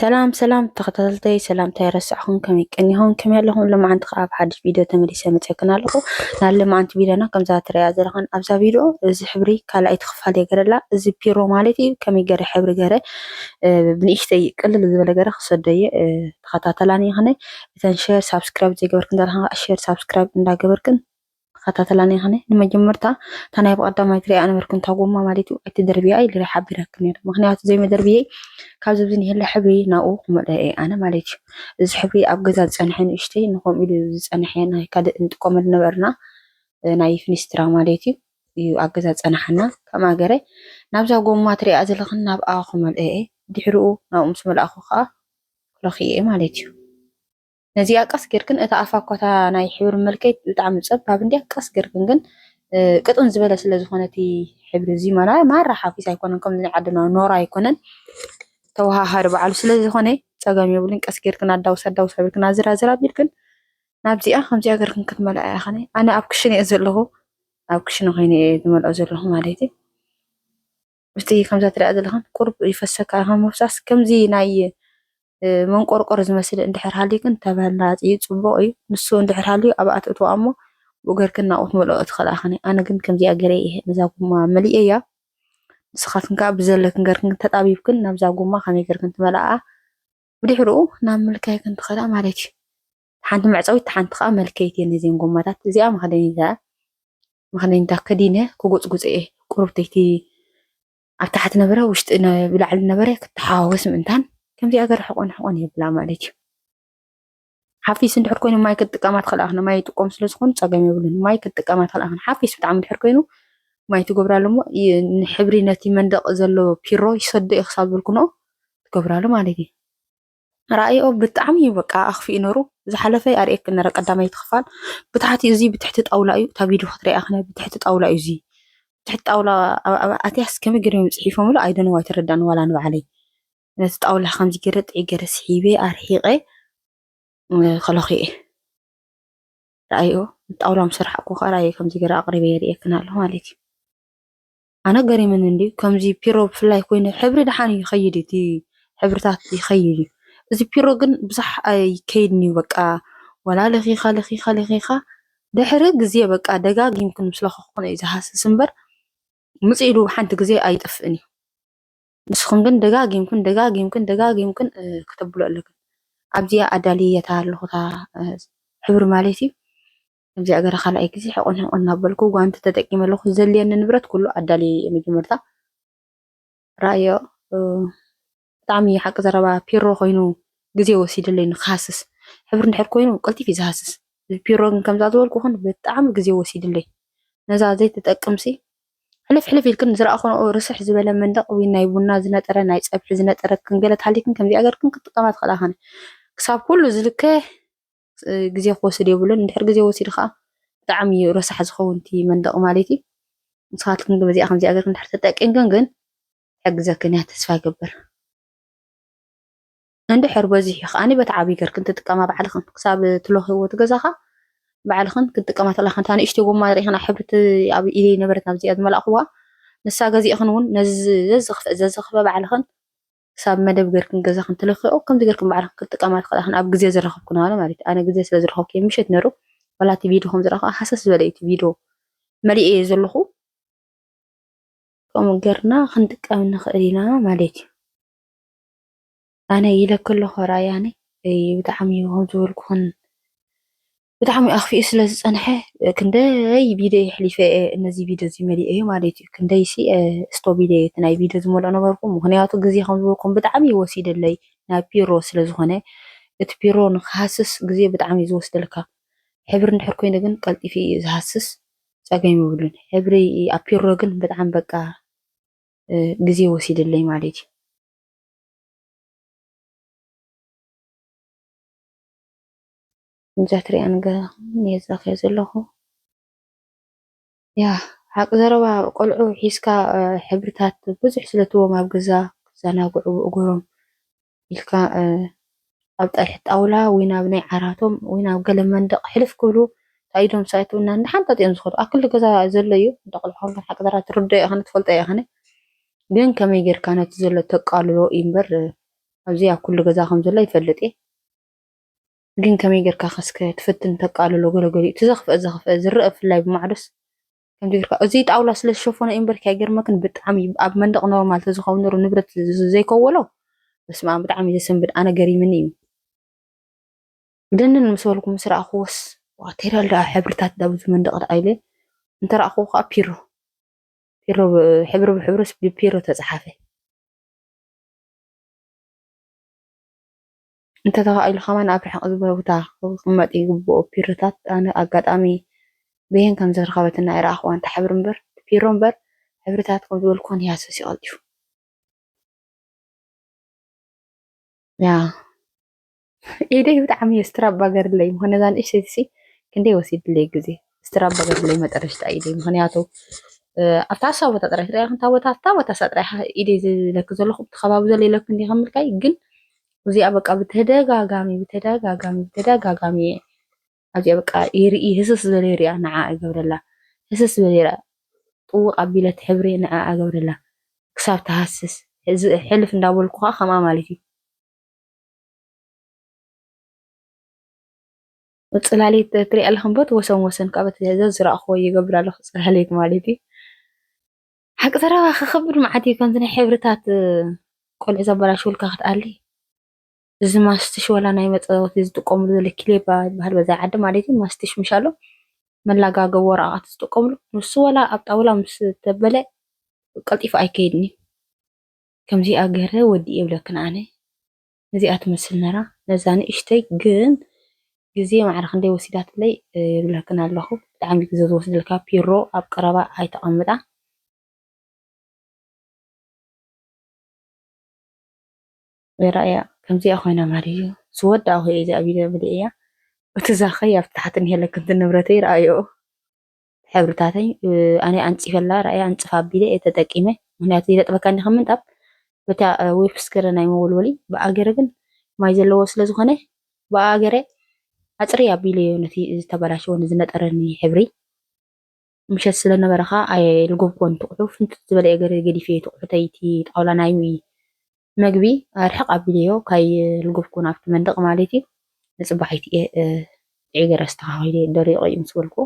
سلام تخطلتي سلام تيرسعهم كم يكنيهم كم يلهم لما عند خاب حد فيديو تمري سمتكنا له نال لما عند فيديونا كم زات رياض لهن أبزا فيديو زي حبري كلا يتخفى لي جرلا زي بيرو مالتي كم يجري حبر جري بنيشتي كل اللي زبالة جري خصدي تخطلاني هني تنشير سبسكرايب زي جبركن دارها أشير سبسكرايب ندا جبركن خططلاني هني لما جمرتها تنا يبغى قدام ما يتري أنا مركن تقوم ما مالتي أتدربي أي اللي حابي ركني مخنيات زي ما دربي ካብ ዝብዝን ይህለ ሕብሪ ናኡ ኩመለየ ኣነ ማለት እዩ እዚ ሕብሪ ኣብ ገዛ ዝፀንሐን እሽተይ ንከምኡ ኢሉ ዝፀንሐ ናይ ካልእ እንጥቀመሉ ነበርና ናይ ፍኒስትራ ማለት እዩ ኣብ ገዛ ዝፀናሐና ከም ሃገረ ናብዛ ጎማ ትሪኣ ዘለኽን ናብኣ ኩመልአ ድሕሪኡ ናብኡ ምስ መልኣኹ ከዓ ክለኽየ ማለት እዩ ነዚኣ ቀስ ጌርክን እታ ኣፋኳታ ናይ ሕብሪ መልክዕ ብጣዕሚ ፀባብ እንድያ ቀስ ጌርክን ግን ቅጥን ዝበለ ስለ ዝኾነቲ ሕብሪ እዚ ማራ ሓፊስ ኣይኮነን ከምዚ ናይ ዓድና ኖራ ኣይኮነን ተዋሃሃድ በዓሉ ስለዚ ኾነ ፀገም የብሉን ቀስ ጌርክን ኣዳውስ ሕብርክን ኣዝራዝራ ቢልክን ናብዚኣ ከምዚኣ ጌርክን ክትመልኣ ኸነ ኣነ ኣብ ክሽነ እየ ዘለኹ ኣብ ክሽነ ኮይነ ዝመልኦ ዘለኹ ማለት እዩ እስቲ ከምዛ ትሪኣ ዘለኽን ቁርብ ይፈሰካ ከም መፍሳስ ከምዚ ናይ መንቆርቆር ዝመስል እንድሕር ሃልይክን ተበላፂ ፅቡቅ እዩ ንሱ እንድሕር ሃልዩ ኣብ ኣትእትዋ እሞ ብገርክን ናብኡ ትመልኦ ትኽእላ ኸነ ኣነ ግን ከምዚኣ ገይረ እየ ነዛ ጎማ መሊአ እያ ንስኻትኩም ከዓ ብዘለክን ገርክን ተጣቢብክን ናብዛ ጎማ ከመይ ገርክን ትመልኣ ብድሕሪኡ ናብ መልካይክን ትኸዳ ማለት እዩ ሓንቲ መዕፀዊት ሓንቲ ከዓ መልከይቲ እየን እዚአን ጎማታት እዚኣ መኽደኒታ ከዲነ ክጎፅጉፅ እየ ቁርብተይቲ ኣብ ታሕቲ ነበረ ውሽጢ ብላዕሊ ነበረ ክትሓዋወስ ምእንታን ከምዚኣ ገር ሕቆን የብላ ማለት እዩ ሓፊስ እንድሕር ኮይኑ ማይ ክትጥቀማ ትኽእላ ኸነ ማይ ጥቆም ስለዝኾኑ ፀገም የብሉን ማይ ክትጥቀማ ትኽእላ ኸነ ሓፊስ ብጣዕሚ እንድሕር ኮይኑ ማይ ትገብራሉ እሞ ንሕብሪ ነቲ መንደቕ ዘሎ ፒሮ ይሰድእ ክሳብ ዝብልኩኖ ትገብራሉ ማለት እዩ رأيه بتعمي بقى أخفي نورو زحلفة أريك إن رقدامي تخفال بتحتي زي بتحت طاولة أيو تبيدو خطري أخنا بتحت طاولة أيو زي بتحت طاولة أتيحس كم يجري مسحيفهم ولا أيضا وايت ردان ولا نوع عليه ناس طاولة خمس جرت إجرس حيبة أرحيقة خلاقي رأيه طاولة مسرح أكو خراي كم جرا أقرب يريك نالهم عليك أنا قري من عندي كم زي بيرو فلا يكون حبر دحاني يخيدي تي حبرتات يخيدي እዚ ፒሮ ግን ብዙሕ ኣይከይድኒ በቃ ወላ ለኺኻ ድሕሪ ግዜ በቃ ደጋጊምክን ምስ ለኸኹን እዩ ዝሃስስ እምበር ምፅእ ኢሉ ሓንቲ ግዜ ኣይጠፍእን እዩ ንስኹም ግን ደጋጊምክን ከተብሎ ኣለክን ኣብዚኣ ኣዳልየታ ኣለኹታ ሕብሪ ማለት እዩ ኣብዚኣ ገረ ካልኣይ ግዜ ሕቆን እናበልኩ ጓንቲ ተጠቂመ ኣለኹ ዘልየኒ ንብረት ኩሉ ኣዳልየ መጀመርታ ራእዮ ብጣዕሚ ሓቂ ዘረባ ፒሮ ኮይኑ ግዜ ወሲድለይ ንክሃስስ ሕብሪ እንድሕር ኮይኑ ቀልጢፍ እዩ ዝሃስስ ፒሮ ግን ከምዛ ዝበልኩኹን ብጣዕሚ ግዜ ወሲድለይ ነዛ ዘይትጠቅምሲ ሕልፍ ኢልክን ዝረኣኹን ርስሕ ዝበለ መንደቕ ወይ ናይ ቡና ዝነጠረ ናይ ፀብሒ ዝነጠረ ክንገለ ታሊክን ከምዚኣ ገርክን ክትጥቀማ ትኽእላ ኸነ ክሳብ ኩሉ ዝልከ ግዜ ክወስድ የብሉን እንድሕር ግዜ ወሲድ ከዓ ብጣዕሚ ረሳሕ ዝኸውንቲ መንደቕ ማለት እዩ ንስኻትኩም ግን በዚኣ ከምዚኣ ገርክን እንድሕር ተጠቂምክን ግን ሕግዘክን እያ ተስፋ ይገብር እንድሕር በዚሕ ከዓኒ በታ ዓብይ ገርክን ትጥቀማ ባዕልኽን ክሳብ ትለኽይዎ ትገዛኻ ባዕልኽን ክትጥቀማ ትኽእላ ኸን ታኒ እሽተይ ጎማ ሪኢኽና ሕብርቲ ኣብ ኢደይ ነበረት ናብዚኣ ዝመላእኽዋ ንሳ ገዚእኽን እውን ዘዝኽፈ ባዕልኽን ክሳብ መደብ ገርክን ገዛኽን ትለኽዮ ከምዚ ገርክን ባዕልኽን ክትጥቀማ ትኽእላ ኸን ኣብ ግዜ ዝረኸብኩ ማለት እዩ ኣነ ግዜ ስለ ዝረኸብኩ ምሸት ነይሩ ወላቲ ቪድዮ ከም ዝረኸ ሓሰስ ዝበለ እቲ ቪድዮ መሊአ እየ ዘለኹ ከምኡ ገርና ክንጥቀም ንኽእል ኢና ማለት እዩ أنا يلكل خراياني بتعمي وهم زولكون بتعمي أخفي إسلاز أنا كنداي بيدي حليفة النزي بيدا زي مالي أيه مالتي كنداي سي استو بيدي تناي بيدا زمول أنا بركم وهنياتو جزي هم زولكم بتعمي وسيد اللي نا بيرو سلاز هنا بيرو نخاسس جزي بتعمي زوس دلكا حبر نحر كوين دقن قلت في زهاسس ساقاي مولون حبري أبيرو جن بتعم بقى جزي وسيد اللي مالتي نزاتري أنجا نيزاخ يزلخو يا حق زروا قلعو حيسكا حبرتات بزح سلتو ما بجزا زناقعو أقولهم إلكا أبطأ أولا وينا بني عراتهم وينا بقلم مندق حلف كلو تايدهم سايتونا نحن تاتين زخور أكل جزا زليو دقل حول حق زرا ترد أخنا تفلت أخنا بين كم يجر كانت زلة تقالو إمبر ኣብዚ ኣብ ኩሉ ገዛ ከም ዘሎ ይፈልጥ እየ ግን ከመይ ጌርካ ከስከ ትፍትን ተቃልሎ ገለገሊ እቲ ዘኽፍአ ዝርአ ብፍላይ ብማዕዶስ ከምዚ ጌርካ እዚ ጣውላ ስለ ዝሸፈኖ እምበር ከይገርመክን ብጣዕሚ ኣብ መንደቕ ኖርማል ተዝኸውን ነይሩ ንብረት ዘይከወሎ በስመ ኣብ ብጣዕሚ ዘሰንብድ ኣነ ገሪምኒ እዩ ደንን ምስ በልኩም ምስ ረኣኽዎስ ዋቴሪያል ዳ ሕብርታት ዳብዚ መንደቕ ዳ ኢለ እንተረኣኽዎ ከዓ ፒሮ ሕብሪ ብሕብሪ ብፒሮ ተፃሓፈ እንተተኻኢሉ ኸማን ኣብ ርሕቕ ዝበለ ቦታ ክቕመጥ ይግብኦ ፒሮታት ኣነ ኣጋጣሚ ብሄን ከም ዝረኸበትና ይረኣኽዋ እንታ ሕብሪ እምበር ፒሮ እምበር ሕብርታት ከም ዝበልኩን ያሰስ ይቐልጢፉ ያ ኢደይ ብጣዕሚ ስትራብ ባገርለይ ምኾነ ዛ ንእሽተይሲ ክንደይ ወሲድለይ ግዜ ስትራብ ባገርለይ መጠረሽታ ኢደይ ምክንያቱ ኣብታ ሃሳብ ቦታ ጥራይ ትሪኣ ክንታ ቦታ ጥራይ ኢደይ ዝለክ ዘለኹ ብቲ ዘሎ ይለክ እንዲ ከምልካይ ግን እዚኣ በቃ ብተደጋጋሚ ኣብዚኣ በቃ ይርኢ ህስስ ዝበለ ይሪኣ ንዓ ይገብረላ ህስስ ዝበለ ይሪኣ ጥውቕ ኣቢለት ሕብሪ ንዓ ኣገብረላ ክሳብ ተሃስስ ሕልፍ እንዳበልኩ ከዓ ከምኣ ማለት እዩ ፅላሌት ትሪኢ ኣለኹም በት ወሰን ወሰን ካብ ዝረኣኽዎ ይገብር ኣለኹ ፅላሌት ማለት እዩ ሓቂ ዘረባ ክኽብድ መዓት እዩ ከምዚ ናይ ሕብርታት ቆልዑ ዘበላሽውልካ ክትኣሊ እዚ ማስትሽ ወላ ናይ መፃወቲ ዝጥቀምሉ ዘሎ ክሌባ ዝበሃል በዛ ዓዲ ማለት እዩ ማስትሽ ምሻሎ መላጋገብ ወረቓቕቲ ዝጥቀምሉ ንሱ ወላ ኣብ ጣውላ ምስ ተበለ ቀልጢፉ ኣይከይድኒ ከምዚኣ ገይረ ወዲእ የብለክን ኣነ እዚኣ ትመስል ነራ ነዛ ንእሽተይ ግን ግዜ ማዕረ ክንደይ ወሲዳትለይ ይብለክን ኣለኹ ብጣዕሚ ግዜ ዝወስድልካ ፒሮ ኣብ ቀረባ ኣይተቐምጣ ይረኣያ ከምዚኣ ኮይና ማለት እዩ ዝወዳእ ኾ እዚኣ ቪድዮ ብለ እያ እቲ ዛኸይ ኣብ ታሕቲ ንሄለክንቲ ንብረተይ ረኣዮ ሕብርታተይ ኣነ ኣንፂፈላ ረኣያ ኣንፅፋ ኣቢለ እየ ተጠቂመ ምክንያቱ ይለጥበካኒ ከም ምንጣፍ በታ ዌብስክረ ናይ መወልወሊ ብኣገረ ግን ማይ ዘለዎ ስለዝኾነ ብኣገረ ኣፅሪ ኣቢለ ነቲ ዝተበላሸወ ዝነጠረኒ ሕብሪ ምሸት ስለነበረ ከዓ ኣይልጎብኮን ትቑሑ ፍንትት ዝበለ ገለ ገዲፈ ትቑሑተይ እቲ ጣውላ ናይ መግቢ ኣርሕቕ ኣቢለዮ ካይልጎብኮን ኣብቲ መንደቕ ማለት እዩ ንፅባሒት እየ ዕገረ ኣስተኻኺለ ደሪቑ እዩ ምስ በልኩ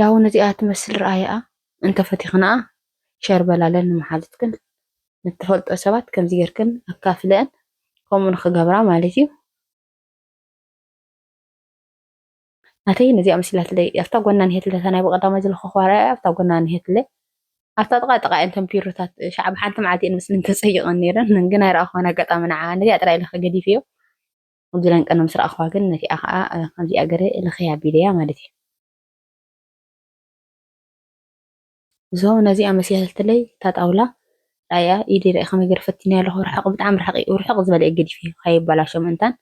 ያው ነዚኣ ትመስል ረኣያ እንተፈቲኽናኣ ሸር በላለን ንመሓልት ግን ንትፈልጦ ሰባት ከምዚ ጌርክን ኣካፍለአን ከምኡ ንክገብራ ማለት እዩ ናተይ ነዚኣ መሲላትለይ ኣብታ ጎና ንሄትለታ ናይ ብቐዳማይ ዘለኹ ረኣያ ኣብታ ጎና ንሄትለ ኣብታ ጥቃ እንተን ፒሮታት ሻዕቢ ሓንቲ መዓልቲ እየ ንመስሊ እንተፀይቐን ነይረን ግን ኣይረኣኽዋን ኣጋጣሚ ንዓ ነዚኣ ጥራይ ለኸ ገዲፍዮ ኣብዚለን ቀነ ምስ ረኣኽዋ ግን ነቲኣ ከዓ ከምዚኣ ገረ ለኸይ ኣቢለያ ማለት እዩ እዞም ነዚኣ መሲላትለይ እታ ጣውላ ራእያ ኢደይ ርኢ ከመይ ገይረ ፈቲንያ ኣለኹ ርሕቕ ብጣዕሚ ርሕቕ ዝበለ ገዲፍ እዩ ከይበላሾ ምእንታን